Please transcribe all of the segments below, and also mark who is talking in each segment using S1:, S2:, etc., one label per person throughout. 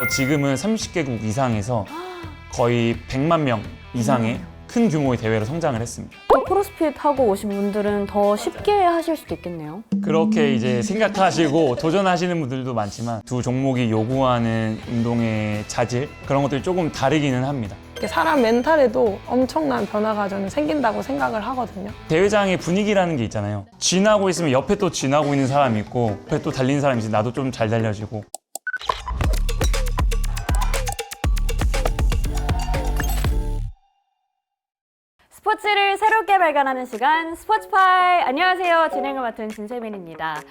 S1: 지금은 30개국 이상에서 거의 100만 명 이상의 큰 규모의 대회로 성장을 했습니다.
S2: 또 크로스핏 하고 오신 분들은 더 쉽게 하실 수도 있겠네요.
S1: 그렇게 이제 생각하시고 도전하시는 분들도 많지만 두 종목이 요구하는 운동의 자질 그런 것들이 조금 다르기는 합니다.
S3: 사람 멘탈에도 엄청난 변화가 저는 생긴다고 생각을 하거든요.
S1: 대회장의 분위기라는 게 있잖아요. 쥐나고 있으면 옆에 또 쥐나고 있는 사람이 있고 옆에 또 달리는 사람이 있으면 나도 좀 잘 달려지고.
S2: 스포츠를 새롭게 발견하는 시간 스포츠파이. 안녕하세요. 진행을 맡은 진세민입니다.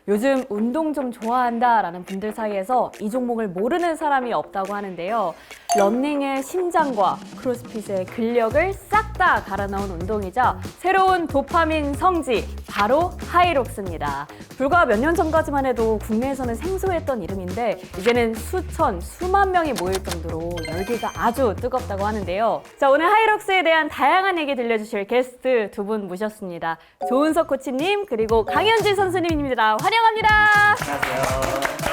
S2: 요즘 운동 좀 좋아한다 라는 분들 사이에서 이 종목을 모르는 사람이 없다고 하는데요. 러닝의 심장과 크로스핏의 근력을 싹 다 갈아 넣은 운동이자 새로운 도파민 성지, 바로 하이록스입니다. 불과 몇 년 전까지만 해도 국내에서는 생소했던 이름인데 이제는 수천, 수만 명이 모일 정도로 열기가 아주 뜨겁다고 하는데요. 자, 오늘 하이록스에 대한 다양한 얘기 들려주실 게스트 두 분 모셨습니다. 조은석 코치님 그리고 강현지 선수님입니다. 환영합니다.
S1: 안녕하세요.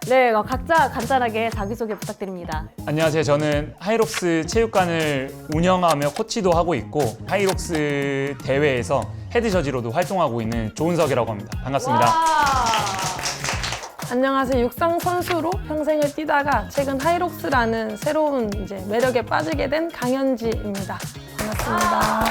S2: 네, 각자 간단하게 자기소개 부탁드립니다.
S1: 안녕하세요. 저는 하이록스 체육관을 운영하며 코치도 하고 있고 하이록스 대회에서 헤드 저지로도 활동하고 있는 조은석이라고 합니다. 반갑습니다.
S3: 안녕하세요. 육상 선수로 평생을 뛰다가 최근 하이록스라는 새로운 매력에 빠지게 된 강현지입니다. 반갑습니다.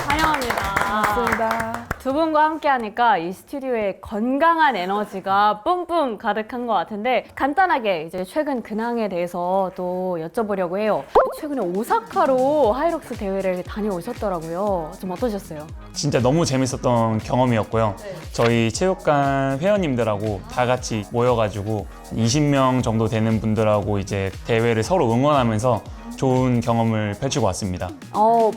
S2: 환영합니다.
S3: 반갑습니다.
S2: 두 분과 함께 하니까 이 스튜디오에 건강한 에너지가 뿜뿜 가득한 것 같은데 간단하게 이제 최근 근황에 대해서 또 여쭤보려고 해요. 최근에 오사카로 하이록스 대회를 다녀오셨더라고요. 좀 어떠셨어요?
S1: 진짜 너무 재밌었던 경험이었고요. 저희 체육관 회원님들하고 다 같이 모여가지고 20명 정도 되는 분들하고 이제 대회를 서로 응원하면서 좋은 경험을 펼치고 왔습니다.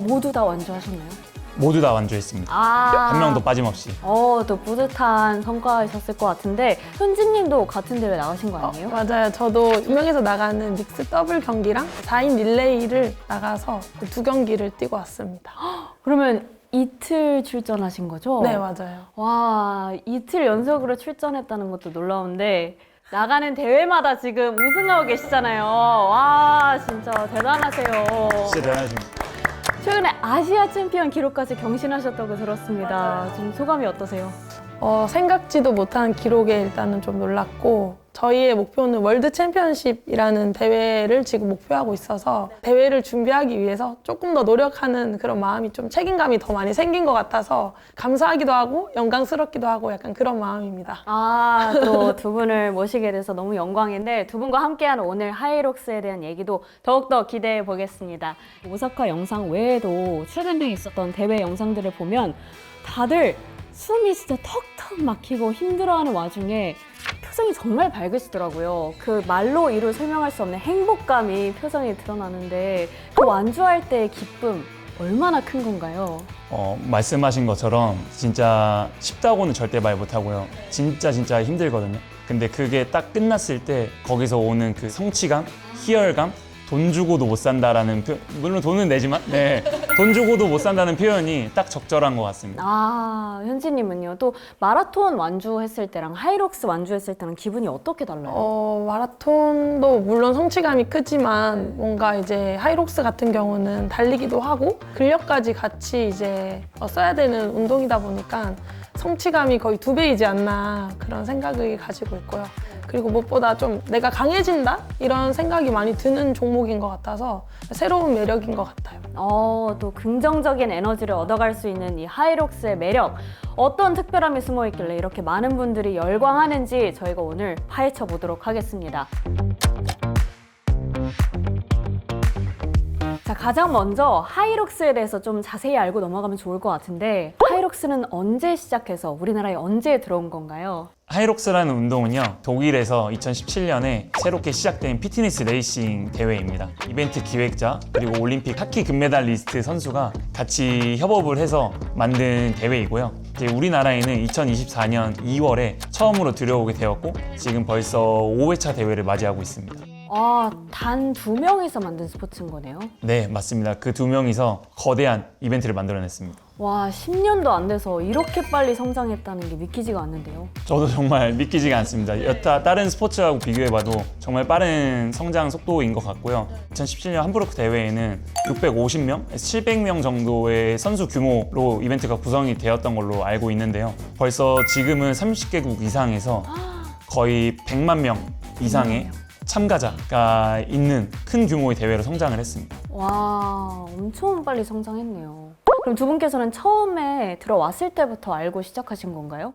S2: 모두 다 완주하셨나요?
S1: 모두 다 완주했습니다. 한 명도 빠짐없이.
S2: 또 뿌듯한 성과이셨을 것 같은데 현진님도 같은 대회 나가신 거 아니에요?
S3: 맞아요. 저도 유명해서 나가는 믹스 더블 경기랑 4인 릴레이를 나가서 두 경기를 뛰고 왔습니다.
S2: 그러면 이틀 출전하신 거죠?
S3: 네, 맞아요.
S2: 와, 이틀 연속으로 출전했다는 것도 놀라운데 나가는 대회마다 지금 우승하고 계시잖아요. 와, 진짜 대단하세요.
S1: 진짜 대단하십니다.
S2: 최근에 아시아 챔피언 기록까지 경신하셨다고 들었습니다. 좀 소감이 어떠세요?
S3: 생각지도 못한 기록에 일단은 좀 놀랐고 저희의 목표는 월드 챔피언십이라는 대회를 지금 목표하고 있어서 대회를 준비하기 위해서 조금 더 노력하는 그런 마음이 좀 책임감이 더 많이 생긴 것 같아서 감사하기도 하고 영광스럽기도 하고 약간 그런 마음입니다.
S2: 또 두 분을 모시게 돼서 너무 영광인데 두 분과 함께하는 오늘 하이록스에 대한 얘기도 더욱더 기대해 보겠습니다. 오사카 영상 외에도 최근에 있었던 대회 영상들을 보면 다들 숨이 진짜 턱턱 막히고 힘들어하는 와중에 표정이 정말 밝으시더라고요. 그 말로 이루 설명할 수 없는 행복감이 표정에 드러나는데 그 완주할 때의 기쁨 얼마나 큰 건가요?
S1: 말씀하신 것처럼 진짜 쉽다고는 절대 말 못하고요. 진짜 힘들거든요. 근데 그게 딱 끝났을 때 거기서 오는 그 성취감, 희열감, 돈 주고도 못 산다라는 표현, 물론 돈은 내지만 돈 주고도 못 산다는 표현이 딱 적절한 것 같습니다.
S2: 현지님은요? 또 마라톤 완주했을 때랑 하이록스 완주했을 때랑 기분이 어떻게 달라요?
S3: 마라톤도 물론 성취감이 크지만 뭔가 이제 하이록스 같은 경우는 달리기도 하고 근력까지 같이 써야 되는 운동이다 보니까 성취감이 거의 2배이지 않나 그런 생각을 가지고 있고요. 그리고 무엇보다 좀 내가 강해진다? 이런 생각이 많이 드는 종목인 것 같아서 새로운 매력인 것 같아요.
S2: 또 긍정적인 에너지를 얻어갈 수 있는 이 하이록스의 매력 어떤 특별함이 숨어있길래 이렇게 많은 분들이 열광하는지 저희가 오늘 파헤쳐 보도록 하겠습니다. 자, 가장 먼저 하이록스에 대해서 좀 자세히 알고 넘어가면 좋을 것 같은데 하이록스는 언제 시작해서 우리나라에 언제 들어온 건가요?
S1: 하이록스라는 운동은요, 독일에서 2017년에 새롭게 시작된 피트니스 레이싱 대회입니다. 이벤트 기획자 그리고 올림픽 하키 금메달리스트 선수가 같이 협업을 해서 만든 대회이고요. 이제 우리나라에는 2024년 2월에 처음으로 들여오게 되었고 지금 벌써 5회차 대회를 맞이하고 있습니다.
S2: 아, 단 2명이서 만든 스포츠인 거네요.
S1: 네, 맞습니다. 그 2명이서 거대한 이벤트를 만들어냈습니다.
S2: 와, 10년도 안 돼서 이렇게 빨리 성장했다는 게 믿기지가 않는데요.
S1: 저도 정말 믿기지가 않습니다. 여타 다른 스포츠하고 비교해봐도 정말 빠른 성장 속도인 것 같고요. 2017년 함부르크 대회에는 650명, 700명 정도의 선수 규모로 이벤트가 구성이 되었던 걸로 알고 있는데요. 벌써 지금은 30개국 이상에서 거의 100만 명 이상의 참가자가 있는 큰 규모의 대회로 성장을 했습니다.
S2: 와, 엄청 빨리 성장했네요. 그럼 두 분께서는 처음에 들어왔을 때부터 알고 시작하신 건가요?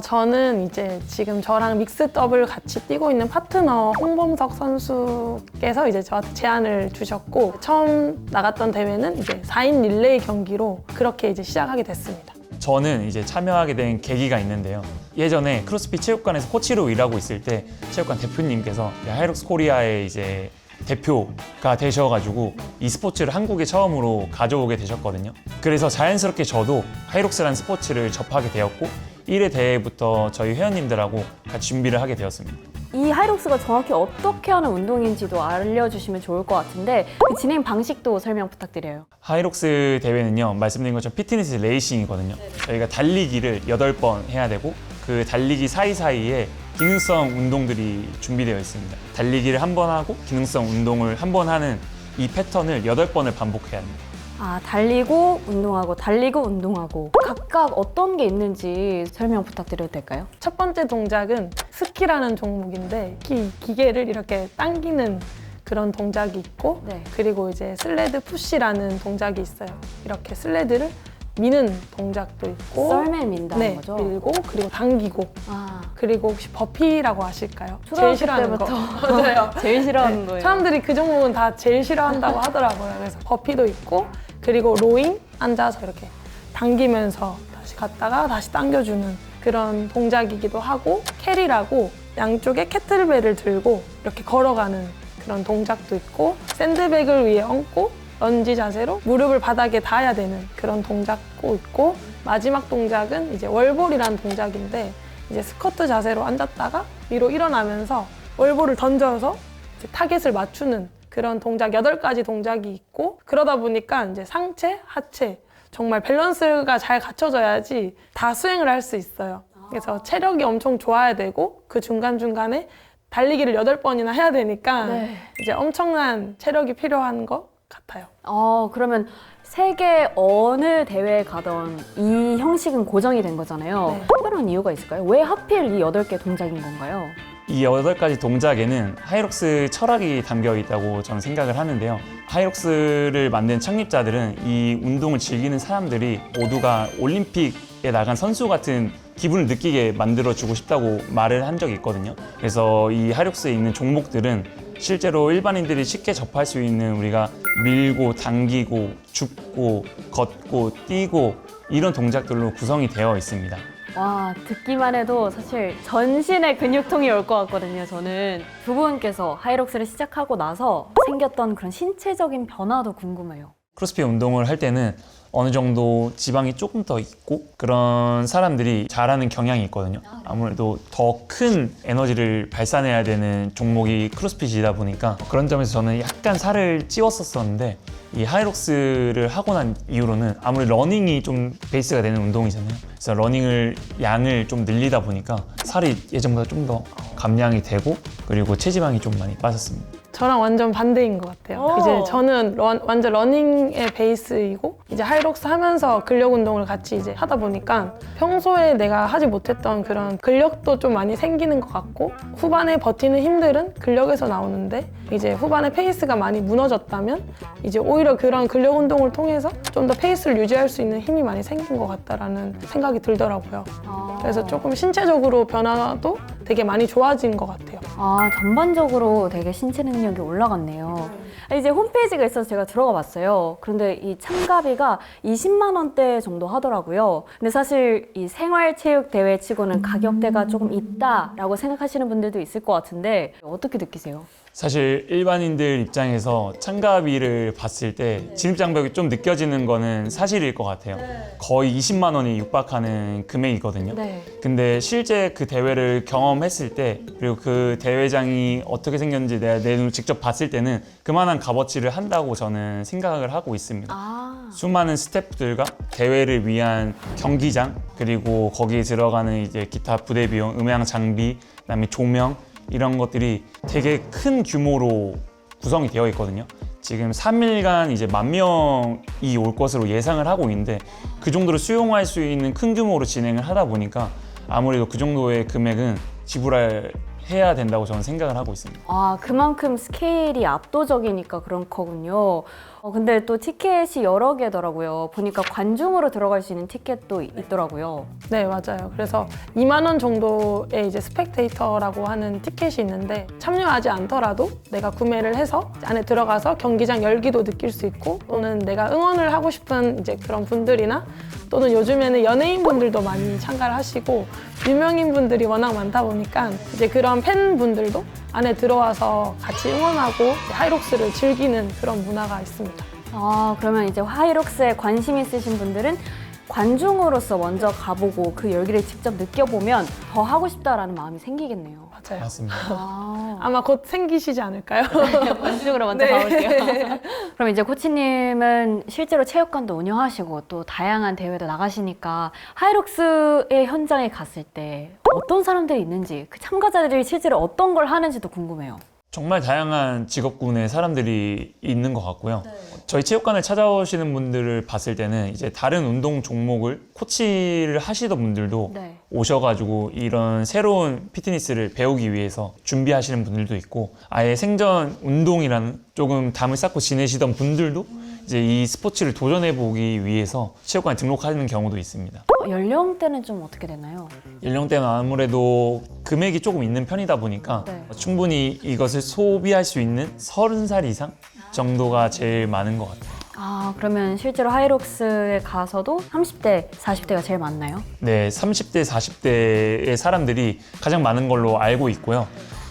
S3: 저는 이제 지금 저랑 믹스 더블 같이 뛰고 있는 파트너 홍범석 선수께서 이제 저한테 제안을 주셨고, 처음 나갔던 대회는 이제 4인 릴레이 경기로 그렇게 이제 시작하게 됐습니다.
S1: 저는 이제 참여하게 된 계기가 있는데요. 예전에 크로스핏 체육관에서 코치로 일하고 있을 때 체육관 대표님께서 하이록스 코리아의 이제 대표가 되셔가지고 이 스포츠를 한국에 처음으로 가져오게 되셨거든요. 그래서 자연스럽게 저도 하이록스라는 스포츠를 접하게 되었고 1회 대회부터 저희 회원님들하고 같이 준비를 하게 되었습니다.
S2: 이 하이록스가 정확히 어떻게 하는 운동인지도 알려주시면 좋을 것 같은데 그 진행 방식도 설명 부탁드려요.
S1: 하이록스 대회는요, 말씀드린 것처럼 피트니스 레이싱이거든요. 저희가 달리기를 8번 해야 되고 그 달리기 사이사이에 기능성 운동들이 준비되어 있습니다. 달리기를 한 번 하고 기능성 운동을 한 번 하는 이 패턴을 8번을 반복해야 합니다.
S2: 아, 달리고 운동하고 달리고 운동하고 각각 어떤 게 있는지 설명 부탁드려도 될까요?
S3: 첫 번째 동작은 스키라는 종목인데 기계를 이렇게 당기는 그런 동작이 있고,
S2: 네.
S3: 그리고 이제 슬레드 푸시라는 동작이 있어요. 이렇게 슬레드를 미는 동작도 있고,
S2: 썰매 민다는
S3: 네,
S2: 거죠?
S3: 밀고 그리고 당기고,
S2: 아,
S3: 그리고 혹시 버피라고 아실까요?
S2: 초등학교 때부터
S3: 맞아요.
S2: 제일 싫어하는
S3: 네,
S2: 거예요.
S3: 사람들이 그 종목은 다 제일 싫어한다고 하더라고요. 그래서 버피도 있고, 그리고 로잉, 앉아서 이렇게 당기면서 다시 갔다가 다시 당겨주는 그런 동작이기도 하고, 캐리라고 양쪽에 캐틀벨을 들고 이렇게 걸어가는 그런 동작도 있고, 샌드백을 위에 얹고 런지 자세로 무릎을 바닥에 닿아야 되는 그런 동작도 있고, 마지막 동작은 이제 월볼이라는 동작인데 이제 스쿼트 자세로 앉았다가 위로 일어나면서 월볼을 던져서 이제 타겟을 맞추는 그런 동작 8가지 동작이 있고, 그러다 보니까 이제 상체, 하체 정말 밸런스가 잘 갖춰져야지 다 수행을 할 수 있어요. 그래서 체력이 엄청 좋아야 되고 그 중간중간에 달리기를 8번이나 해야 되니까
S2: 네.
S3: 이제 엄청난 체력이 필요한 것 같아요.
S2: 그러면 세계 어느 대회에 가던 이 형식은 고정이 된 거잖아요.
S3: 네.
S2: 특별한 이유가 있을까요? 왜 하필 이 8개 동작인 건가요?
S1: 이 8가지 동작에는 하이록스 철학이 담겨 있다고 저는 생각을 하는데요. 하이록스를 만든 창립자들은 이 운동을 즐기는 사람들이 모두가 올림픽에 나간 선수 같은 기분을 느끼게 만들어주고 싶다고 말을 한 적이 있거든요. 그래서 이 하이록스에 있는 종목들은 실제로 일반인들이 쉽게 접할 수 있는, 우리가 밀고 당기고 줍고 걷고 뛰고 이런 동작들로 구성이 되어 있습니다.
S2: 와, 듣기만 해도 사실 전신에 근육통이 올 것 같거든요, 저는. 두 분께서 하이록스를 시작하고 나서 생겼던 그런 신체적인 변화도 궁금해요.
S1: 크로스핏 운동을 할 때는 어느 정도 지방이 조금 더 있고 그런 사람들이 잘하는 경향이 있거든요. 아무래도 더 큰 에너지를 발산해야 되는 종목이 크로스핏이다 보니까 그런 점에서 저는 약간 살을 찌웠었는데, 이 하이록스를 하고 난 이후로는 아무래도 러닝이 좀 베이스가 되는 운동이잖아요. 그래서 러닝을 양을 좀 늘리다 보니까 살이 예전보다 좀 더 감량이 되고, 그리고 체지방이 좀 많이 빠졌습니다.
S3: 저랑 완전 반대인 것 같아요.
S2: 오.
S3: 이제 저는 완전 러닝의 베이스이고, 이제 하이록스 하면서 근력 운동을 같이 이제 하다 보니까 평소에 내가 하지 못했던 그런 근력도 좀 많이 생기는 것 같고, 후반에 버티는 힘들은 근력에서 나오는데 이제 후반에 페이스가 많이 무너졌다면 이제 오히려 그런 근력 운동을 통해서 좀 더 페이스를 유지할 수 있는 힘이 많이 생긴 것 같다라는 생각이 들더라고요. 그래서 조금 신체적으로 변화도 되게 많이 좋아진 것 같아요.
S2: 전반적으로 되게 신체 능력이 올라갔네요. 이제 홈페이지가 있어서 제가 들어가 봤어요. 그런데 이 참가비가 20만 원대 정도 하더라고요. 근데 사실 이 생활체육 대회 치고는 가격대가 조금 있다라고 생각하시는 분들도 있을 것 같은데 어떻게 느끼세요?
S1: 사실 일반인들 입장에서 참가비를 봤을 때 진입장벽이 좀 느껴지는 거는 사실일 것 같아요. 거의 20만 원이 육박하는 금액이거든요.
S2: 네.
S1: 근데 실제 그 대회를 경험했을 때 그리고 그 대회장이 어떻게 생겼는지 내가 내 눈으로 직접 봤을 때는 그만한 값어치를 한다고 저는 생각을 하고 있습니다.
S2: 아,
S1: 수많은 스태프들과 대회를 위한 경기장 그리고 거기에 들어가는 이제 기타 부대 비용, 음향 장비, 그다음에 조명 이런 것들이 되게 큰 규모로 구성이 되어 있거든요. 지금 3일간 이제 10,000명이 올 것으로 예상을 하고 있는데 그 정도로 수용할 수 있는 큰 규모로 진행을 하다 보니까 아무래도 그 정도의 금액은 지불해야 된다고 저는 생각을 하고 있습니다.
S2: 아, 그만큼 스케일이 압도적이니까 그런 거군요. 근데 또 티켓이 여러 개더라고요. 보니까 관중으로 들어갈 수 있는 티켓도 있더라고요.
S3: 네, 맞아요. 그래서 2만 원 정도의 이제 스펙테이터라고 하는 티켓이 있는데 참여하지 않더라도 내가 구매를 해서 안에 들어가서 경기장 열기도 느낄 수 있고 또는 내가 응원을 하고 싶은 이제 그런 분들이나 또는 요즘에는 연예인 분들도 많이 참가를 하시고 유명인 분들이 워낙 많다 보니까 이제 그런 팬분들도 안에 들어와서 같이 응원하고 하이록스를 즐기는 그런 문화가 있습니다.
S2: 아, 그러면 이제 하이록스에 관심 있으신 분들은 관중으로서 먼저 가보고 그 열기를 직접 느껴보면 더 하고 싶다라는 마음이 생기겠네요.
S3: 맞아요.
S1: 맞습니다.
S2: 아,
S3: 아마 곧 생기시지 않을까요?
S2: 관중으로 먼저
S3: 네.
S2: 가볼게요. 그럼 이제 코치님은 실제로 체육관도 운영하시고 또 다양한 대회도 나가시니까 하이록스의 현장에 갔을 때 어떤 사람들이 있는지 그 참가자들이 실제로 어떤 걸 하는지도 궁금해요.
S1: 정말 다양한 직업군의 사람들이 있는 것 같고요. 저희 체육관을 찾아오시는 분들을 봤을 때는 이제 다른 운동 종목을 코치를 하시던 분들도
S2: 네.
S1: 오셔가지고 이런 새로운 피트니스를 배우기 위해서 준비하시는 분들도 있고 아예 생전 운동이라는 조금 담을 쌓고 지내시던 분들도 이제 이 스포츠를 도전해보기 위해서 체육관에 등록하는 경우도 있습니다.
S2: 연령대는 좀 어떻게 되나요?
S1: 연령대는 아무래도 금액이 조금 있는 편이다 보니까
S2: 네.
S1: 충분히 이것을 소비할 수 있는 30살 이상 정도가 제일 많은 것 같아요.
S2: 아, 그러면 실제로 하이록스에 가서도 30대, 40대가 제일 많나요?
S1: 네, 30대, 40대의 사람들이 가장 많은 걸로 알고 있고요.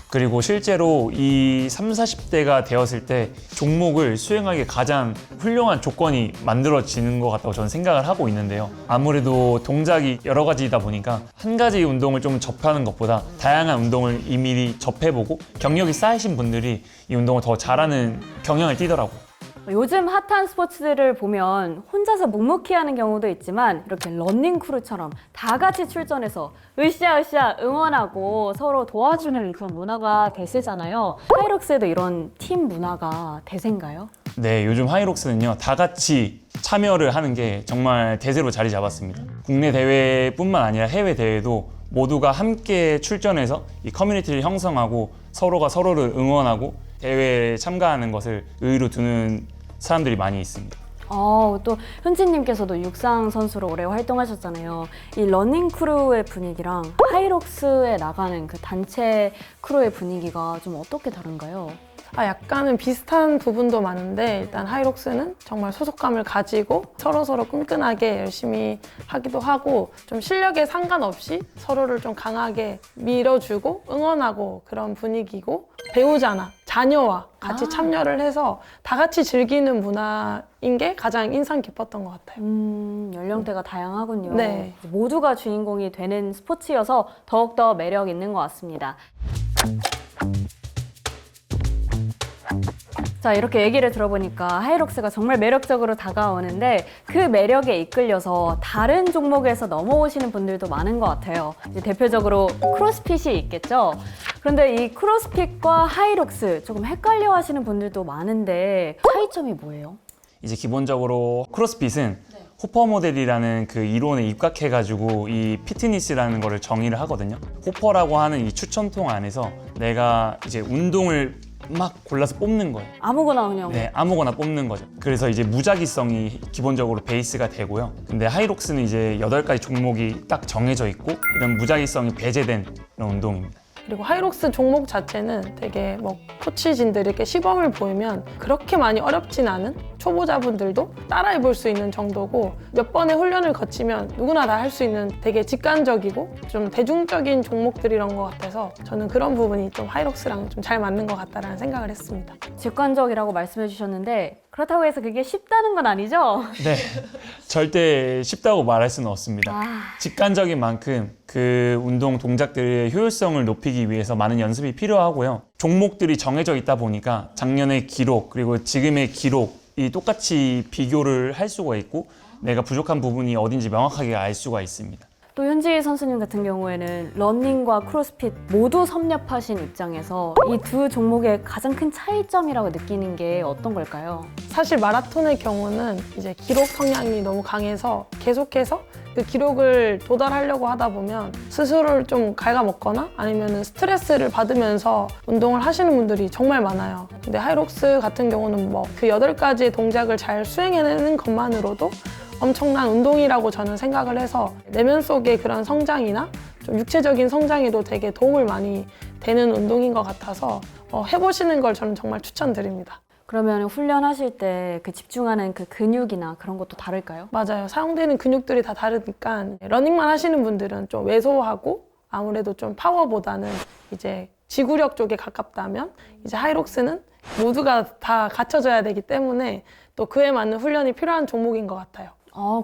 S1: 그리고 실제로 이 30, 40대가 되었을 때 종목을 수행하기에 가장 훌륭한 조건이 만들어지는 것 같다고 저는 생각을 하고 있는데요. 아무래도 동작이 여러 가지이다 보니까 한 가지 운동을 좀 접하는 것보다 다양한 운동을 이미 접해보고 경력이 쌓이신 분들이 이 운동을 더 잘하는 경향을 띠더라고요.
S2: 요즘 핫한 스포츠들을 보면 혼자서 묵묵히 하는 경우도 있지만 이렇게 러닝 크루처럼 다 같이 출전해서 으쌰으쌰 응원하고 서로 도와주는 그런 문화가 대세잖아요. 하이록스에도 이런 팀 문화가 대세인가요?
S1: 네, 요즘 하이록스는요, 다 같이 참여를 하는 게 정말 대세로 자리 잡았습니다. 국내 대회뿐만 아니라 해외 대회도 모두가 함께 출전해서 이 커뮤니티를 형성하고 서로가 서로를 응원하고 대회에 참가하는 것을 의의로 두는 사람들이 많이 있습니다.
S2: 또 현진님께서도 육상 선수로 오래 활동하셨잖아요. 이 러닝 크루의 분위기랑 하이록스에 나가는 그 단체 크루의 분위기가 좀 어떻게 다른가요?
S3: 약간은 비슷한 부분도 많은데 일단 하이록스는 정말 소속감을 가지고 서로서로 끈끈하게 열심히 하기도 하고 좀 실력에 상관없이 서로를 좀 강하게 밀어주고 응원하고 그런 분위기고 배우자나 자녀와 같이 참여를 해서 다 같이 즐기는 문화인 게 가장 인상 깊었던 것 같아요.
S2: 연령대가 다양하군요.
S3: 네.
S2: 모두가 주인공이 되는 스포츠여서 더욱더 매력 있는 것 같습니다. 자, 이렇게 얘기를 들어보니까 하이록스가 정말 매력적으로 다가오는데 그 매력에 이끌려서 다른 종목에서 넘어오시는 분들도 많은 것 같아요. 이제 대표적으로 크로스핏이 있겠죠. 그런데 이 크로스핏과 하이록스 조금 헷갈려 하시는 분들도 많은데 차이점이 뭐예요?
S1: 이제 기본적으로 크로스핏은 호퍼 모델이라는 그 이론에 입각해가지고 이 피트니스라는 거를 정의를 하거든요. 호퍼라고 하는 이 추천통 안에서 내가 이제 운동을 막 골라서 뽑는 거예요.
S2: 아무거나 그냥.
S1: 네, 아무거나 뽑는 거죠. 그래서 이제 무작위성이 기본적으로 베이스가 되고요. 근데 하이록스는 이제 8가지 종목이 딱 정해져 있고 이런 무작위성이 배제된 그런 운동입니다.
S3: 그리고 하이록스 종목 자체는 되게 뭐 코치진들에게 시범을 보이면 그렇게 많이 어렵진 않은 초보자분들도 따라해 볼 수 있는 정도고 몇 번의 훈련을 거치면 누구나 다 할 수 있는 되게 직관적이고 좀 대중적인 종목들이란 것 같아서 저는 그런 부분이 좀 하이록스랑 좀 잘 맞는 것 같다라는 생각을 했습니다.
S2: 직관적이라고 말씀해 주셨는데 그렇다고 해서 그게 쉽다는 건 아니죠?
S1: 네, 절대 쉽다고 말할 수는 없습니다.
S2: 아,
S1: 직관적인 만큼 그 운동 동작들의 효율성을 높이기 위해서 많은 연습이 필요하고요. 종목들이 정해져 있다 보니까 작년의 기록 그리고 지금의 기록이 똑같이 비교를 할 수가 있고 내가 부족한 부분이 어딘지 명확하게 알 수가 있습니다.
S2: 또 현지 선수님 같은 경우에는 러닝과 크로스핏 모두 섭렵하신 입장에서 이 두 종목의 가장 큰 차이점이라고 느끼는 게 어떤 걸까요?
S3: 사실 마라톤의 경우는 이제 기록 성향이 너무 강해서 계속해서 그 기록을 도달하려고 하다 보면 스스로를 좀 갉아먹거나 아니면 스트레스를 받으면서 운동을 하시는 분들이 정말 많아요. 근데 하이록스 같은 경우는 뭐 그 8가지의 동작을 잘 수행해내는 것만으로도 엄청난 운동이라고 저는 생각을 해서 내면 속의 그런 성장이나 좀 육체적인 성장에도 되게 도움을 많이 되는 운동인 것 같아서 해보시는 걸 저는 정말 추천드립니다.
S2: 그러면 훈련하실 때 그 집중하는 그 근육이나 그런 것도 다를까요?
S3: 맞아요. 사용되는 근육들이 다 다르니까 러닝만 하시는 분들은 좀 왜소하고 아무래도 좀 파워보다는 이제 지구력 쪽에 가깝다면 이제 하이록스는 모두가 다 갖춰져야 되기 때문에 또 그에 맞는 훈련이 필요한 종목인 것 같아요.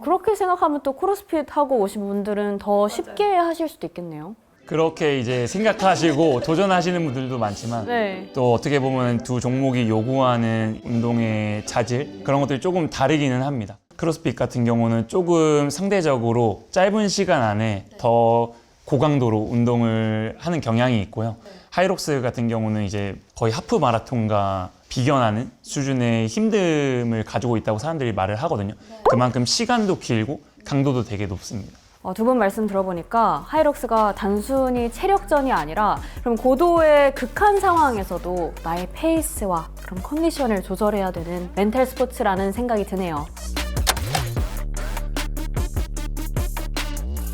S2: 그렇게 생각하면 또 크로스핏 하고 오신 분들은 더 쉽게 하실 수도 있겠네요.
S1: 그렇게 이제 생각하시고 도전하시는 분들도 많지만
S2: 네.
S1: 또 어떻게 보면 두 종목이 요구하는 운동의 자질 그런 것들이 조금 다르기는 합니다. 크로스핏 같은 경우는 조금 상대적으로 짧은 시간 안에 더 고강도로 운동을 하는 경향이 있고요. 하이록스 같은 경우는 이제 거의 하프 마라톤과 비견하는 수준의 힘듦을 가지고 있다고 사람들이 말을 하거든요. 그만큼 시간도 길고 강도도 되게 높습니다.
S2: 두 분 말씀 들어보니까 하이록스가 단순히 체력전이 아니라 그럼 고도의 극한 상황에서도 나의 페이스와 그런 컨디션을 조절해야 되는 멘탈 스포츠라는 생각이 드네요.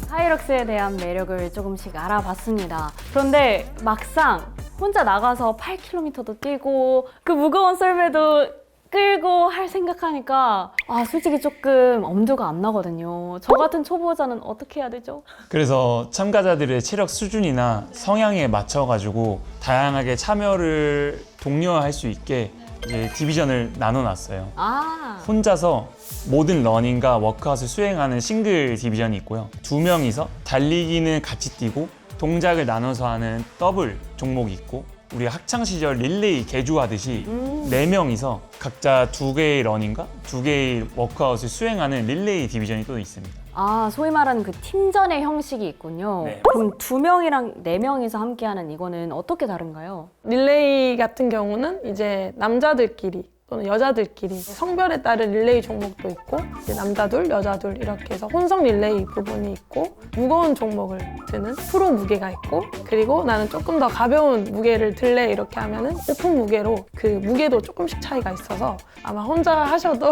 S2: 하이록스에 대한 매력을 조금씩 알아봤습니다. 그런데 막상 혼자 나가서 8km도 뛰고 그 무거운 썰매도 끌고 할 생각하니까 솔직히 조금 엄두가 안 나거든요. 저 같은 초보자는 어떻게 해야 되죠?
S1: 그래서 참가자들의 체력 수준이나 성향에 맞춰가지고 다양하게 참여를 독려할 수 있게 이제 디비전을 나눠놨어요. 혼자서 모든 러닝과 워크아웃을 수행하는 싱글 디비전이 있고요. 2명이서 달리기는 같이 뛰고 동작을 나눠서 하는 더블 종목이 있고 우리 학창시절 릴레이 개주하듯이 4명이서 각자 2개의 러닝과 2개의 워크아웃을 수행하는 릴레이 디비전이 또 있습니다.
S2: 소위 말하는 그 팀전의 형식이 있군요.
S1: 네.
S2: 그럼 2명이랑 4명이서 함께하는 이거는 어떻게 다른가요?
S3: 릴레이 같은 경우는 이제 남자들끼리 또는 여자들끼리 성별에 따른 릴레이 종목도 있고 이제 남자 둘, 여자 둘 이렇게 해서 혼성 릴레이 부분이 있고 무거운 종목을 드는 프로 무게가 있고 그리고 나는 조금 더 가벼운 무게를 들래 이렇게 하면은 오픈 무게로 그 무게도 조금씩 차이가 있어서 아마 혼자 하셔도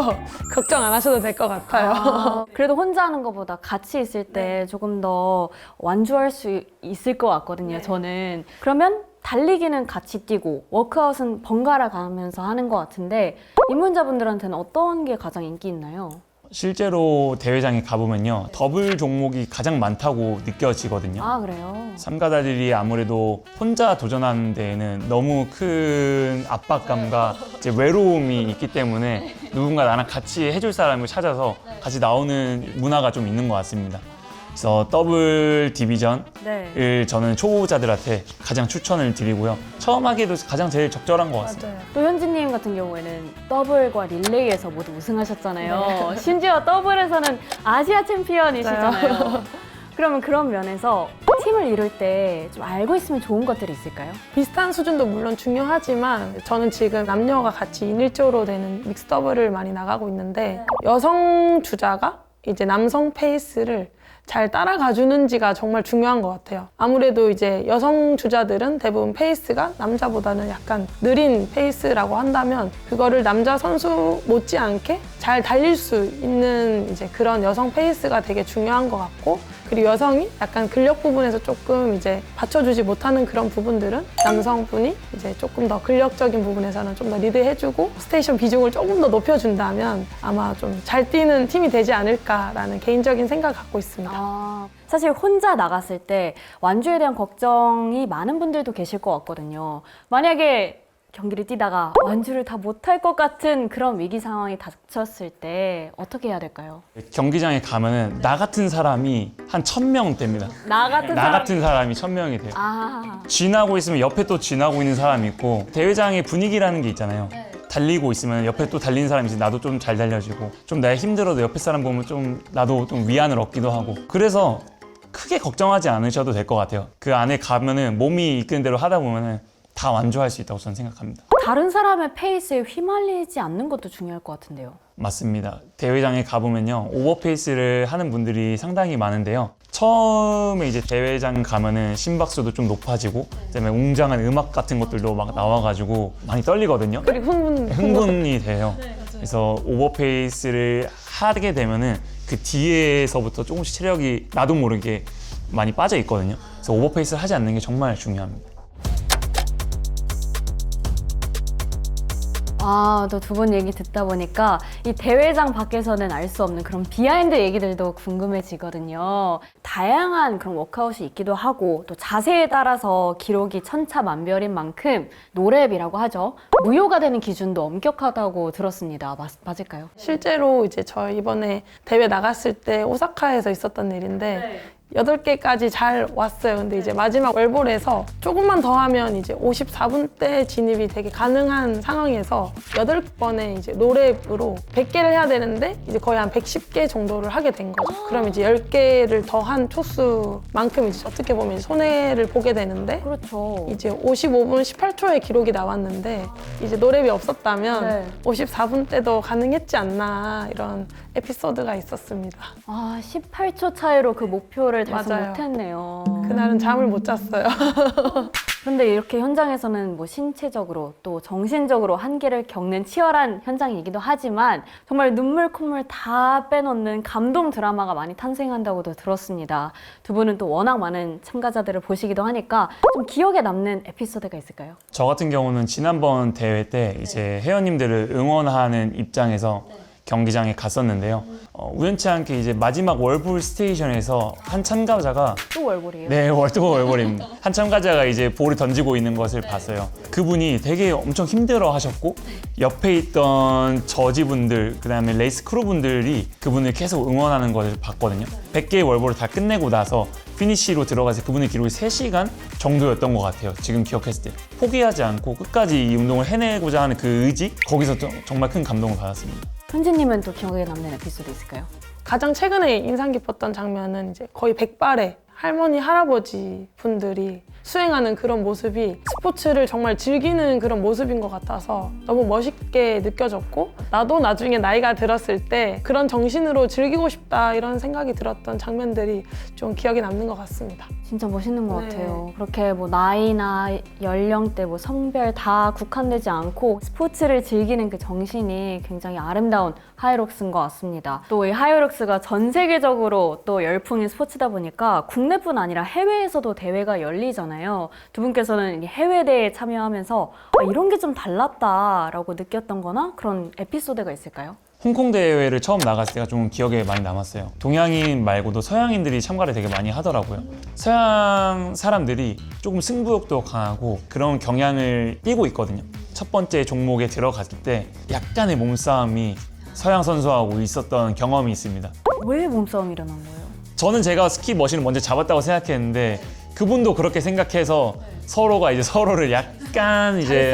S3: 걱정 안 하셔도 될 것 같아요.
S2: 그래도 혼자 하는 것보다 같이 있을 때 조금 더 완주할 수 있을 것 같거든요, 저는. 그러면 달리기는 같이 뛰고 워크아웃은 번갈아 가면서 하는 것 같은데 입문자분들한테는 어떤 게 가장 인기 있나요?
S1: 실제로 대회장에 가보면요. 더블 종목이 가장 많다고 느껴지거든요.
S2: 그래요?
S1: 참가자들이 아무래도 혼자 도전하는 데에는 너무 큰 압박감과 이제 외로움이 있기 때문에 누군가 나랑 같이 해줄 사람을 찾아서 같이 나오는 문화가 좀 있는 것 같습니다. 그래서 더블 디비전을
S2: 네.
S1: 저는 초보자들한테 가장 추천을 드리고요. 처음 하기에도 가장 제일 적절한 것 같습니다.
S3: 맞아요.
S2: 또 현지님 같은 경우에는 더블과 릴레이에서 모두 우승하셨잖아요. 심지어 더블에서는 아시아 챔피언이시잖아요. 그러면 그런 면에서 팀을 이룰 때 좀 알고 있으면 좋은 것들이 있을까요?
S3: 비슷한 수준도 물론 중요하지만 저는 지금 남녀가 같이 2인 1조로 되는 믹스 더블을 많이 나가고 있는데 여성 주자가 이제 남성 페이스를 잘 따라가 주는지가 정말 중요한 것 같아요. 아무래도 이제 여성 주자들은 대부분 페이스가 남자보다는 약간 느린 페이스라고 한다면 그거를 남자 선수 못지않게 잘 달릴 수 있는 이제 그런 여성 페이스가 되게 중요한 것 같고 그리고 여성이 약간 근력 부분에서 조금 이제 받쳐주지 못하는 그런 부분들은 남성분이 이제 조금 더 근력적인 부분에서는 좀 더 리드해주고 스테이션 비중을 조금 더 높여준다면 아마 좀 잘 뛰는 팀이 되지 않을까라는 개인적인 생각을 갖고 있습니다.
S2: 사실 혼자 나갔을 때 완주에 대한 걱정이 많은 분들도 계실 것 같거든요. 만약에 경기를 뛰다가 완주를 다 못할 것 같은 그런 위기 상황이 닥쳤을 때 어떻게 해야 될까요?
S1: 경기장에 가면은 나 같은 사람이 한 1000명 됩니다.
S2: 나 같은
S1: 나
S2: 사람.
S1: 같은 사람이 1000명이 돼요.
S2: 아,
S1: 쥐나고 있으면 옆에 또 쥐나고 있는 사람이 있고 대회장의 분위기라는 게 있잖아요. 달리고 있으면 옆에 또 달리는 사람이 있으면 나도 좀 잘 달려지고 좀 내가 힘들어도 옆에 사람 보면 좀 나도 좀 위안을 얻기도 하고 그래서 크게 걱정하지 않으셔도 될 것 같아요. 그 안에 가면은 몸이 이끄는 대로 하다 보면은 다 완주할 수 있다고 저는 생각합니다.
S2: 다른 사람의 페이스에 휘말리지 않는 것도 중요할 것 같은데요.
S1: 맞습니다. 대회장에 가보면요 오버페이스를 하는 분들이 상당히 많은데요. 처음에 이제 대회장 가면은 심박수도 좀 높아지고 그다음에 웅장한 음악 같은 것들도 막 나와가지고 많이 떨리거든요.
S3: 그리고
S1: 흥분이 돼요. 그래서 오버페이스를 하게 되면은 그 뒤에서부터 조금씩 체력이 나도 모르게 많이 빠져 있거든요. 그래서 오버페이스를 하지 않는 게 정말 중요합니다.
S2: 아, 또 두 분 얘기 듣다 보니까 이 대회장 밖에서는 알 수 없는 그런 비하인드 얘기들도 궁금해지거든요. 다양한 그런 워크아웃이 있기도 하고 또 자세에 따라서 기록이 천차만별인 만큼 노랩이라고 하죠. 무효가 되는 기준도 엄격하다고 들었습니다. 맞을까요?
S3: 실제로 이제 저 이번에 대회 나갔을 때 오사카에서 있었던 일인데 8개까지 잘 왔어요. 근데 이제 마지막 월볼에서 조금만 더 하면 이제 54분대 진입이 되게 가능한 상황에서 8번의 이제 노랩으로 100개를 해야 되는데 이제 거의 한 110개 정도를 하게 된 거죠. 그럼 이제 10개를 더 한 초수만큼 이제 어떻게 보면 손해를 보게 되는데
S2: 그렇죠.
S3: 이제 55분 18초의 기록이 나왔는데 이제 노랩이 없었다면
S2: 네.
S3: 54분 때도 가능했지 않나 이런 에피소드가 있었습니다.
S2: 아, 18초 차이로 그 목표를 달성
S3: 맞아요.
S2: 못했네요.
S3: 그날은 잠을 못 잤어요.
S2: 그런데 이렇게 현장에서는 뭐 신체적으로 또 정신적으로 한계를 겪는 치열한 현장이기도 하지만 정말 눈물 콧물 다 빼놓는 감동 드라마가 많이 탄생한다고도 들었습니다. 두 분은 또 워낙 많은 참가자들을 보시기도 하니까 좀 기억에 남는 에피소드가 있을까요?
S1: 저 같은 경우는 지난번 대회 때 이제 회원님들을 응원하는 입장에서 경기장에 갔었는데요. 우연치 않게 이제 마지막 월볼 스테이션에서 한 참가자가
S2: 또 월볼이에요?
S1: 네, 월볼입니다. 한 참가자가 이제 볼을 던지고 있는 것을 봤어요. 그분이 되게 엄청 힘들어 하셨고 옆에 있던 저지분들, 그다음에 레이스 크루분들이 그분을 계속 응원하는 것을 봤거든요. 100개의 월볼을 다 끝내고 나서 피니시로 들어가서 그분의 기록이 3시간 정도였던 것 같아요. 지금 기억했을 때. 포기하지 않고 끝까지 이 운동을 해내고자 하는 그 의지? 거기서 정말 큰 감동을 받았습니다.
S2: 현지님은 또 기억에 남는 에피소드 있을까요?
S3: 가장 최근에 인상 깊었던 장면은 이제 거의 100발의 할머니, 할아버지 분들이 수행하는 그런 모습이 스포츠를 정말 즐기는 그런 모습인 것 같아서 너무 멋있게 느껴졌고 나도 나중에 나이가 들었을 때 그런 정신으로 즐기고 싶다 이런 생각이 들었던 장면들이 좀 기억에 남는 것 같습니다.
S2: 진짜 멋있는 것
S3: 네.
S2: 같아요. 그렇게 뭐 나이나 연령대, 뭐 성별 다 국한되지 않고 스포츠를 즐기는 그 정신이 굉장히 아름다운 하이록스인 것 같습니다. 또 이 하이록스가 전 세계적으로 또 열풍인 스포츠다 보니까 국내뿐 아니라 해외에서도 대회가 열리잖아요. 두 분께서는 해외 대회에 참여하면서 이런 게 좀 달랐다라고 느꼈던 거나 그런 에피소드가 있을까요?
S1: 홍콩 대회를 처음 나갔을 때가 좀 기억에 많이 남았어요. 동양인 말고도 서양인들이 참가를 되게 많이 하더라고요. 서양 사람들이 조금 승부욕도 강하고 그런 경향을 띠고 있거든요. 첫 번째 종목에 들어갔을 때 약간의 몸싸움이 서양 선수하고 있었던 경험이 있습니다.
S2: 왜 몸싸움이 일어난 거예요?
S1: 저는 제가 스키 머신을 먼저 잡았다고 생각했는데 그분도 그렇게 생각해서 서로가 이제 서로를 약간 이제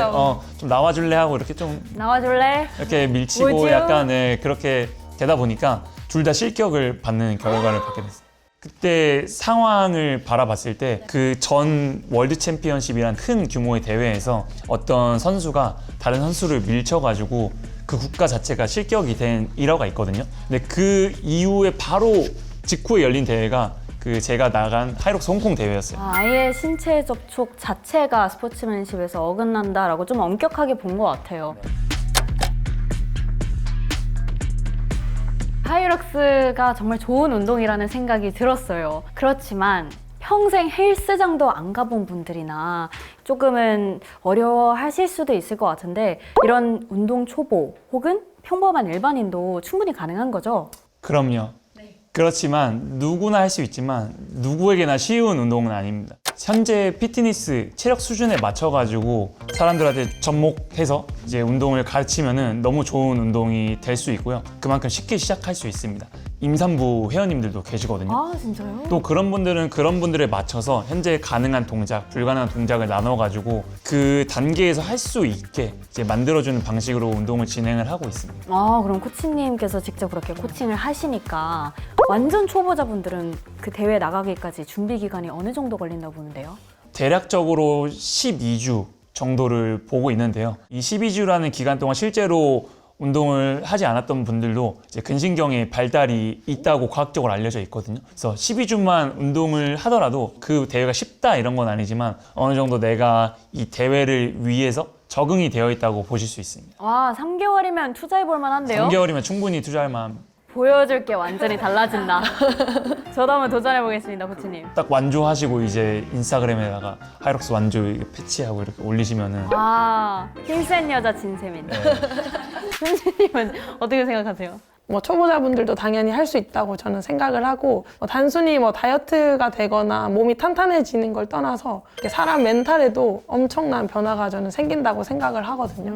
S1: 좀 나와줄래 하고 이렇게 좀
S2: 나와줄래?
S1: 이렇게 밀치고
S2: 뭐지요?
S1: 약간 그렇게 되다 보니까 둘 다 실격을 받는 결과를 받게 됐어요. 그때 상황을 바라봤을 때 그 전 월드 챔피언십이란 큰 규모의 대회에서 어떤 선수가 다른 선수를 밀쳐가지고 그 국가 자체가 실격이 된 일화가 있거든요. 근데 그 이후에 바로 직후에 열린 대회가 그 제가 나간 하이록스 홍콩 대회였어요.
S2: 아예 신체 접촉 자체가 스포츠맨십에서 어긋난다라고 좀 엄격하게 본 것 같아요. 하이록스가 정말 좋은 운동이라는 생각이 들었어요. 그렇지만 평생 헬스장도 안 가본 분들이나 조금은 어려워하실 수도 있을 것 같은데 이런 운동 초보 혹은 평범한 일반인도 충분히 가능한 거죠?
S1: 그럼요. 그렇지만 누구나 할 수 있지만 누구에게나 쉬운 운동은 아닙니다. 현재 피트니스 체력 수준에 맞춰가지고 사람들한테 접목해서 이제 운동을 가르치면은 너무 좋은 운동이 될 수 있고요. 그만큼 쉽게 시작할 수 있습니다. 임산부 회원님들도 계시거든요.
S2: 아, 진짜요?
S1: 또 그런 분들은 그런 분들에 맞춰서 현재 가능한 동작, 불가능한 동작을 나눠가지고 그 단계에서 할 수 있게 이제 만들어주는 방식으로 운동을 진행을 하고 있습니다.
S2: 아, 그럼 코치님께서 직접 그렇게 코칭을 하시니까 완전 초보자분들은 그 대회 나가기까지 준비 기간이 어느 정도 걸린다고 보는데요?
S1: 대략적으로 12주 정도를 보고 있는데요. 이 12주라는 기간 동안 실제로 운동을 하지 않았던 분들도 이제 근신경의 발달이 있다고 과학적으로 알려져 있거든요. 그래서 12주만 운동을 하더라도 그 대회가 쉽다 이런 건 아니지만 어느 정도 내가 이 대회를 위해서 적응이 되어 있다고 보실 수 있습니다.
S2: 와, 3개월이면 투자해볼 만한데요?
S1: 3개월이면 충분히 투자할 만합니다.
S2: 보여줄 게 완전히 달라진다. 저도 한번 도전해보겠습니다, 코치님.
S1: 딱 완주하시고 이제 인스타그램에다가 하이록스 완주 이렇게 패치하고 이렇게 올리시면은
S2: 아, 힘센 여자 진세민.
S1: 네.
S2: 선생님은 어떻게 생각하세요?
S3: 뭐 초보자분들도 당연히 할 수 있다고 저는 생각을 하고 뭐 단순히 뭐 다이어트가 되거나 몸이 탄탄해지는 걸 떠나서 이렇게 사람 멘탈에도 엄청난 변화가 저는 생긴다고 생각을 하거든요.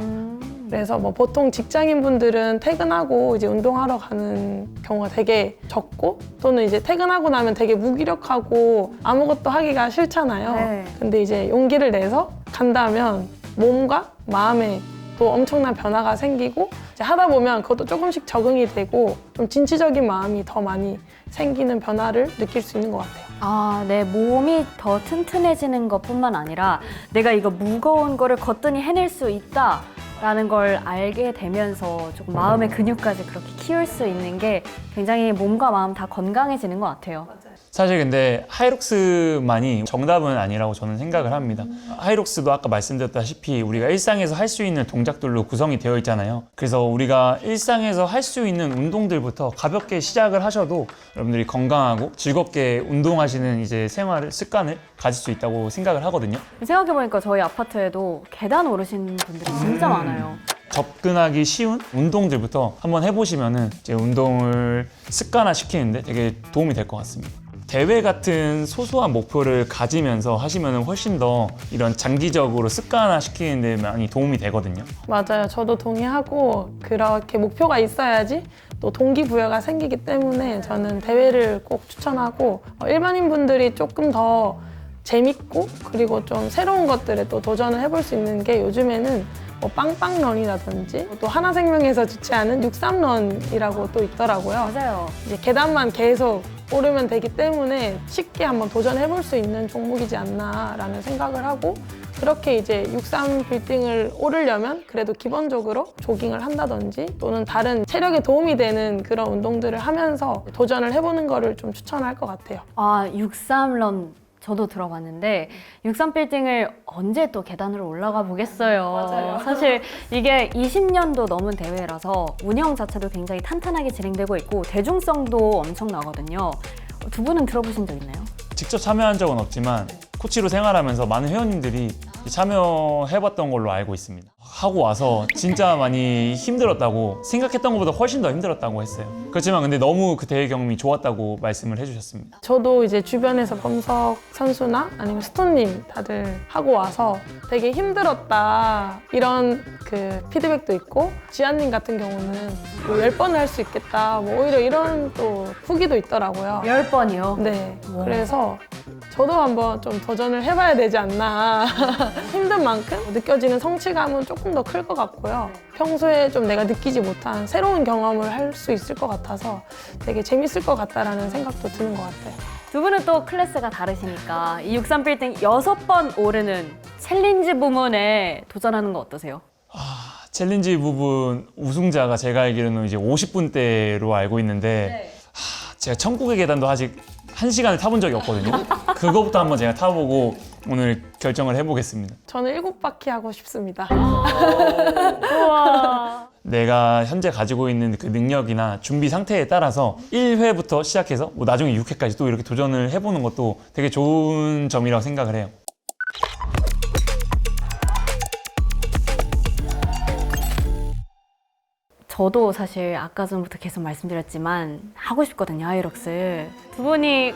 S3: 그래서 뭐 보통 직장인분들은 퇴근하고 이제 운동하러 가는 경우가 되게 적고 또는 이제 퇴근하고 나면 되게 무기력하고 아무것도 하기가 싫잖아요.
S2: 네.
S3: 근데 이제 용기를 내서 간다면 몸과 마음에 또 엄청난 변화가 생기고 이제 하다 보면 그것도 조금씩 적응이 되고 좀 진취적인 마음이 더 많이 생기는 변화를 느낄 수 있는 것 같아요.
S2: 아, 내 몸이 더 튼튼해지는 것뿐만 아니라 내가 이거 무거운 거를 거뜬히 해낼 수 있다 라는 걸 알게 되면서 조금 마음의 근육까지 그렇게 키울 수 있는 게 굉장히 몸과 마음 다 건강해지는 것 같아요.
S1: 사실 근데 하이록스만이 정답은 아니라고 저는 생각을 합니다. 하이록스도 아까 말씀드렸다시피 우리가 일상에서 할 수 있는 동작들로 구성이 되어 있잖아요. 그래서 우리가 일상에서 할 수 있는 운동들부터 가볍게 시작을 하셔도 여러분들이 건강하고 즐겁게 운동하시는 이제 생활을, 습관을 가질 수 있다고 생각을 하거든요.
S2: 생각해보니까 저희 아파트에도 계단 오르시는 분들이 진짜 많아요.
S1: 접근하기 쉬운 운동들부터 한번 해보시면은 이제 운동을 습관화 시키는데 되게 도움이 될 것 같습니다. 대회 같은 소소한 목표를 가지면서 하시면 훨씬 더 이런 장기적으로 습관화 시키는 데 많이 도움이 되거든요.
S3: 맞아요. 저도 동의하고 그렇게 목표가 있어야지 또 동기부여가 생기기 때문에 저는 대회를 꼭 추천하고 일반인 분들이 조금 더 재밌고 그리고 좀 새로운 것들에 또 도전을 해볼 수 있는 게 요즘에는 뭐 빵빵런이라든지 또 하나생명에서 주최하는 63런이라고 또 있더라고요.
S2: 맞아요.
S3: 이제 계단만 계속 오르면 되기 때문에 쉽게 한번 도전해볼 수 있는 종목이지 않나라는 생각을 하고 그렇게 이제 63 빌딩을 오르려면 그래도 기본적으로 조깅을 한다든지 또는 다른 체력에 도움이 되는 그런 운동들을 하면서 도전을 해보는 거를 좀 추천할 것 같아요.
S2: 아, 63런 저도 들어봤는데 63빌딩을 언제 또 계단으로 올라가 보겠어요.
S3: 맞아요.
S2: 사실 이게 20년도 넘은 대회라서 운영 자체도 굉장히 탄탄하게 진행되고 있고 대중성도 엄청나거든요. 두 분은 들어보신 적 있나요?
S1: 직접 참여한 적은 없지만 코치로 생활하면서 많은 회원님들이 참여해봤던 걸로 알고 있습니다. 하고 와서 진짜 많이 힘들었다고, 생각했던 것보다 훨씬 더 힘들었다고 했어요. 그렇지만 근데 너무 그 대회 경험이 좋았다고 말씀을 해주셨습니다.
S3: 저도 이제 주변에서 범석 선수나 아니면 스톤님 다들 하고 와서 되게 힘들었다 이런 그 피드백도 있고 지안님 같은 경우는 뭐 10번을 할 수 있겠다 뭐 오히려 이런 또 후기도 있더라고요.
S2: 10번이요?
S3: 네,
S2: 와.
S3: 그래서 저도 한번 좀 도전을 해봐야 되지 않나. 힘든 만큼 느껴지는 성취감은 조금 더 클 것 같고요. 평소에 좀 내가 느끼지 못한 새로운 경험을 할 수 있을 것 같아서 되게 재밌을 것 같다라는 생각도 드는 것 같아요.
S2: 두 분은 또 클래스가 다르시니까 이 63빌딩 6번 오르는 챌린지 부문에 도전하는 거 어떠세요?
S1: 챌린지 부분 우승자가 제가 알기로는 이제 50분대로 알고 있는데 제가 천국의 계단도 아직 1시간을 타본 적이 없거든요. 그거부터 한번 제가 타보고 오늘 결정을 해보겠습니다.
S3: 저는 7바퀴 하고 싶습니다.
S2: 우와.
S1: 내가 현재 가지고 있는 그 능력이나 준비 상태에 따라서 1회부터 시작해서 뭐 나중에 6회까지 또 이렇게 도전을 해보는 것도 되게 좋은 점이라고 생각을 해요.
S2: 저도 사실 아까 전부터 계속 말씀드렸지만 하고 싶거든요, 하이록스. 두 분이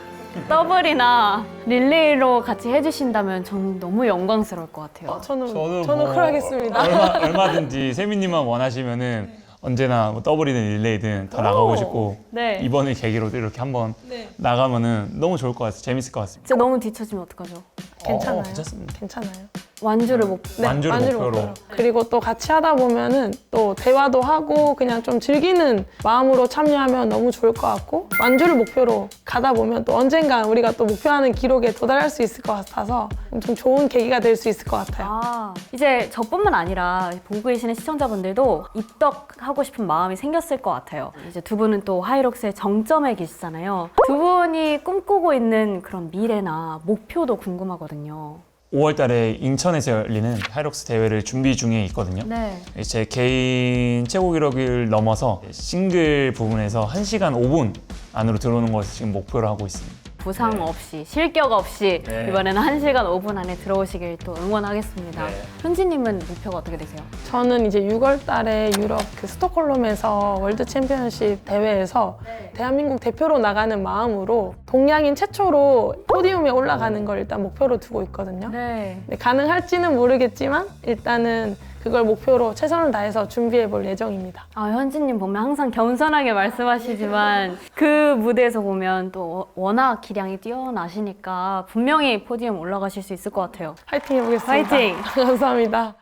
S2: 더블이나 릴레이로 같이 해주신다면 전 너무 영광스러울 것 같아요.
S3: 저는
S1: 뭐
S3: 그러겠습니다.
S1: 얼마든지 세미님만 원하시면은 언제나 뭐 더블이든 릴레이든 다 나가고 싶고
S2: 네.
S1: 이번을 계기로 이렇게 한번 나가면은 너무 좋을 것 같아요. 재밌을 것 같습니다.
S2: 진짜 너무 뒤처지면 어떡하죠?
S3: 괜찮아요.
S1: 괜찮습니다.
S3: 괜찮아요.
S2: 완주를 목
S3: 네,
S1: 완주를 목표로.
S3: 그리고 또 같이 하다 보면은 또 대화도 하고 그냥 좀 즐기는 마음으로 참여하면 너무 좋을 것 같고 완주를 목표로 가다 보면 또 언젠가 우리가 또 목표하는 기록에 도달할 수 있을 것 같아서 좀 좋은 계기가 될 수 있을 것 같아요.
S2: 아, 이제 저뿐만 아니라 보고 계시는 시청자분들도 입덕하고 싶은 마음이 생겼을 것 같아요. 이제 두 분은 또 하이록스의 정점에 계시잖아요. 두 분이 꿈꾸고 있는 그런 미래나 목표도 궁금하거든요.
S1: 5월 달에 인천에서 열리는 하이록스 대회를 준비 중에 있거든요.
S2: 네.
S1: 제 개인 최고 기록을 넘어서 싱글 부분에서 1시간 5분 안으로 들어오는 것을 지금 목표로 하고 있습니다.
S2: 부상
S1: 네.
S2: 없이, 실격 없이
S1: 네.
S2: 이번에는 1시간 5분 안에 들어오시길 또 응원하겠습니다.
S1: 네.
S2: 현지님은 목표가 어떻게 되세요?
S3: 저는 이제 6월 달에 유럽 그 스톡홀름에서 월드 챔피언십 대회에서 대한민국 대표로 나가는 마음으로 동양인 최초로 포디움에 올라가는 걸 일단 목표로 두고 있거든요.
S2: 네.
S3: 네, 가능할지는 모르겠지만 일단은 그걸 목표로 최선을 다해서 준비해 볼 예정입니다.
S2: 아, 현지님 보면 항상 겸손하게 말씀하시지만 그 무대에서 보면 또 워낙 기량이 뛰어나시니까 분명히 포디움 올라가실 수 있을 것 같아요.
S3: 화이팅 해보겠습니다.
S2: 화이팅!
S3: 감사합니다.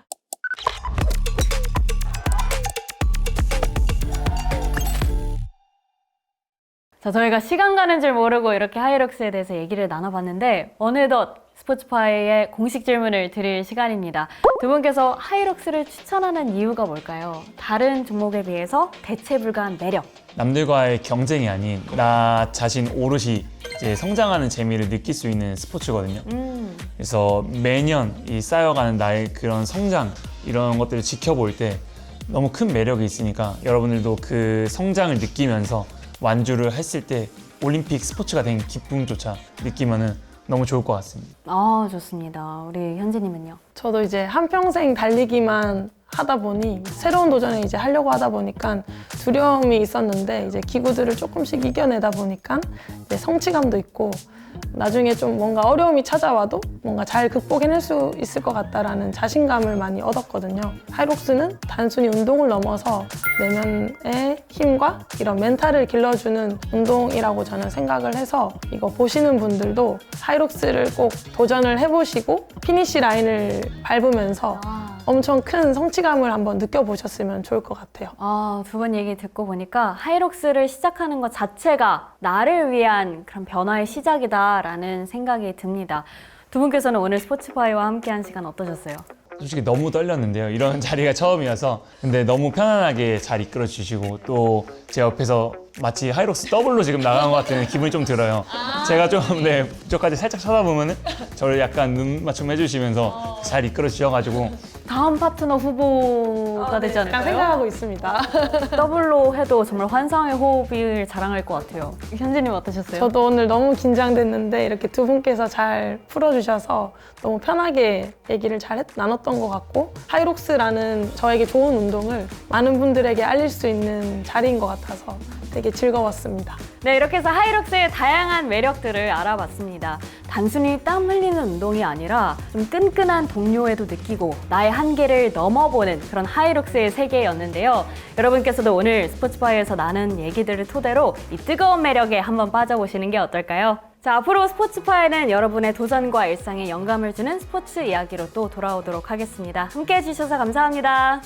S2: 자, 저희가 시간 가는 줄 모르고 이렇게 하이록스에 대해서 얘기를 나눠봤는데 어느덧 스포츠파이의 공식 질문을 드릴 시간입니다. 두 분께서 하이록스를 추천하는 이유가 뭘까요? 다른 종목에 비해서 대체 불가한 매력.
S1: 남들과의 경쟁이 아닌 나 자신 오롯이 이제 성장하는 재미를 느낄 수 있는 스포츠거든요. 그래서 매년 이 쌓여가는 나의 그런 성장 이런 것들을 지켜볼 때 너무 큰 매력이 있으니까 여러분들도 그 성장을 느끼면서 완주를 했을 때 올림픽 스포츠가 된 기쁨조차 느끼면은 너무 좋을 것 같습니다.
S2: 아, 좋습니다. 우리 현지님은요?
S3: 저도 이제 한평생 달리기만 하다 보니 새로운 도전을 이제 하려고 하다 보니까 두려움이 있었는데 이제 기구들을 조금씩 이겨내다 보니까 이제 성취감도 있고 나중에 좀 뭔가 어려움이 찾아와도 뭔가 잘 극복해낼 수 있을 것 같다라는 자신감을 많이 얻었거든요. 하이록스는 단순히 운동을 넘어서 내면의 힘과 이런 멘탈을 길러주는 운동이라고 저는 생각을 해서 이거 보시는 분들도 하이록스를 꼭 도전을 해보시고 피니시 라인을 밟으면서 엄청 큰 성취감을 한번 느껴보셨으면 좋을 것 같아요.
S2: 아, 두 분 얘기 듣고 보니까 하이록스를 시작하는 것 자체가 나를 위한 그런 변화의 시작이다라는 생각이 듭니다. 두 분께서는 오늘 스포츠파이와 함께한 시간 어떠셨어요?
S1: 솔직히 너무 떨렸는데요. 이런 자리가 처음이어서 근데 너무 편안하게 잘 이끌어 주시고 또 제 옆에서 마치 하이록스 더블로 지금 나간 것 같은 기분이 좀 들어요. 제가 좀 저까지 살짝 쳐다보면은 저를 약간 눈 맞춤 해주시면서 잘 이끌어 주셔가지고
S2: 다음 파트너 후보가 되지
S3: 약간
S2: 않을까요?
S3: 생각하고 있습니다.
S2: 더블로 해도 정말 환상의 호흡을 자랑할 것 같아요. 현지님 어떠셨어요?
S3: 저도 오늘 너무 긴장됐는데 이렇게 두 분께서 잘 풀어주셔서 너무 편하게 얘기를 잘 나눴던 것 같고 하이록스라는 저에게 좋은 운동을 많은 분들에게 알릴 수 있는 자리인 것 같아서 되게 즐거웠습니다.
S2: 네, 이렇게 해서 하이록스의 다양한 매력들을 알아봤습니다. 단순히 땀 흘리는 운동이 아니라 좀 끈끈한 동료애도 느끼고 나의 한계를 넘어보는 그런 하이록스의 세계였는데요. 여러분께서도 오늘 스포츠바이에서 나눈 얘기들을 토대로 이 뜨거운 매력에 한번 빠져보시는 게 어떨까요? 자, 앞으로 스포츠파이는 여러분의 도전과 일상에 영감을 주는 스포츠 이야기로 또 돌아오도록 하겠습니다. 함께 해주셔서 감사합니다.